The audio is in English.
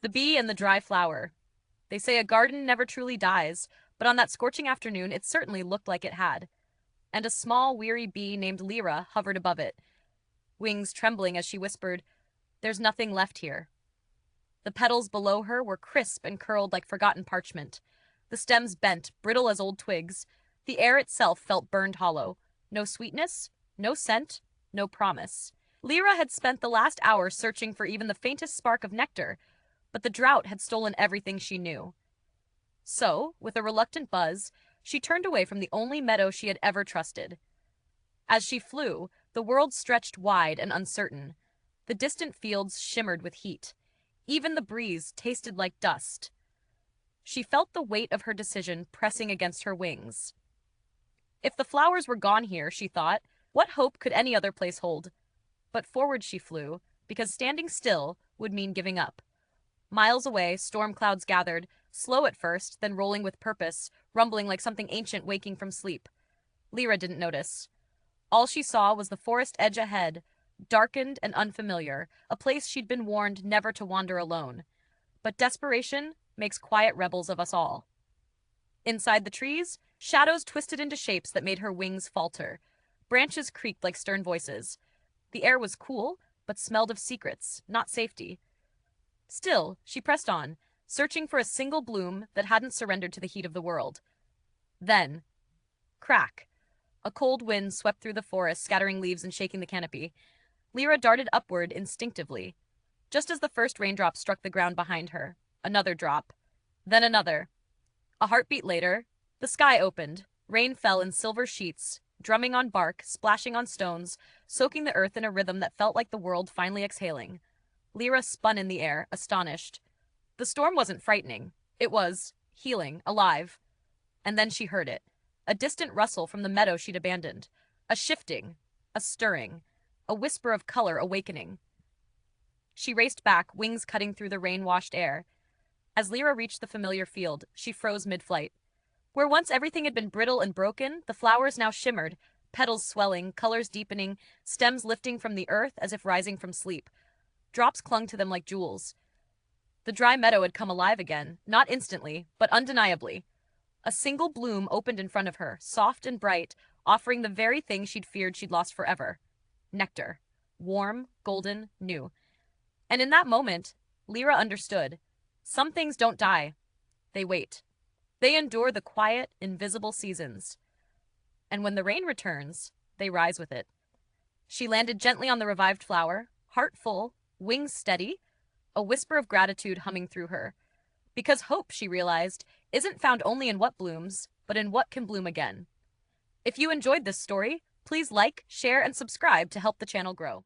The bee and the dry flower. They say a garden never truly dies, but on that scorching afternoon it certainly looked like it had. And a small, weary bee named Lyra hovered above it, wings trembling as she whispered, "There's nothing left here." The petals below her were crisp and curled like forgotten parchment. The stems bent, brittle as old twigs. The air itself felt burned hollow. No sweetness, no scent, no promise. Lyra had spent the last hour searching for even the faintest spark of nectar, but the drought had stolen everything she knew. So, with a reluctant buzz, she turned away from the only meadow she had ever trusted. As she flew, the world stretched wide and uncertain. The distant fields shimmered with heat. Even the breeze tasted like dust. She felt the weight of her decision pressing against her wings. If the flowers were gone here, she thought, what hope could any other place hold? But forward she flew, because standing still would mean giving up. Miles away, storm clouds gathered, slow at first, then rolling with purpose, rumbling like something ancient waking from sleep. Lyra didn't notice. All she saw was the forest edge ahead, darkened and unfamiliar, a place she'd been warned never to wander alone. But desperation makes quiet rebels of us all. Inside the trees, shadows twisted into shapes that made her wings falter. Branches creaked like stern voices. The air was cool, but smelled of secrets, not safety. Still, she pressed on, searching for a single bloom that hadn't surrendered to the heat of the world. Then, crack! A cold wind swept through the forest, scattering leaves and shaking the canopy. Lyra darted upward instinctively. Just as the first raindrop struck the ground behind her, another drop. Then another. A heartbeat later, the sky opened. Rain fell in silver sheets, drumming on bark, splashing on stones, soaking the earth in a rhythm that felt like the world finally exhaling. Lyra spun in the air, astonished. The storm wasn't frightening. It was healing, alive. And then she heard it. A distant rustle from the meadow she'd abandoned. A shifting, a stirring, a whisper of color awakening. She raced back, wings cutting through the rain-washed air. As Lyra reached the familiar field, she froze mid-flight. Where once everything had been brittle and broken, the flowers now shimmered, petals swelling, colors deepening, stems lifting from the earth as if rising from sleep. Drops clung to them like jewels. The dry meadow had come alive again, not instantly, but undeniably. A single bloom opened in front of her, soft and bright, offering the very thing she'd feared she'd lost forever. Nectar. Warm, golden, new. And in that moment, Lyra understood. Some things don't die. They wait. They endure the quiet, invisible seasons. And when the rain returns, they rise with it. She landed gently on the revived flower, heart full, wings steady, a whisper of gratitude humming through her. Because hope, she realized, isn't found only in what blooms, but in what can bloom again. If you enjoyed this story, please like, share, and subscribe to help the channel grow.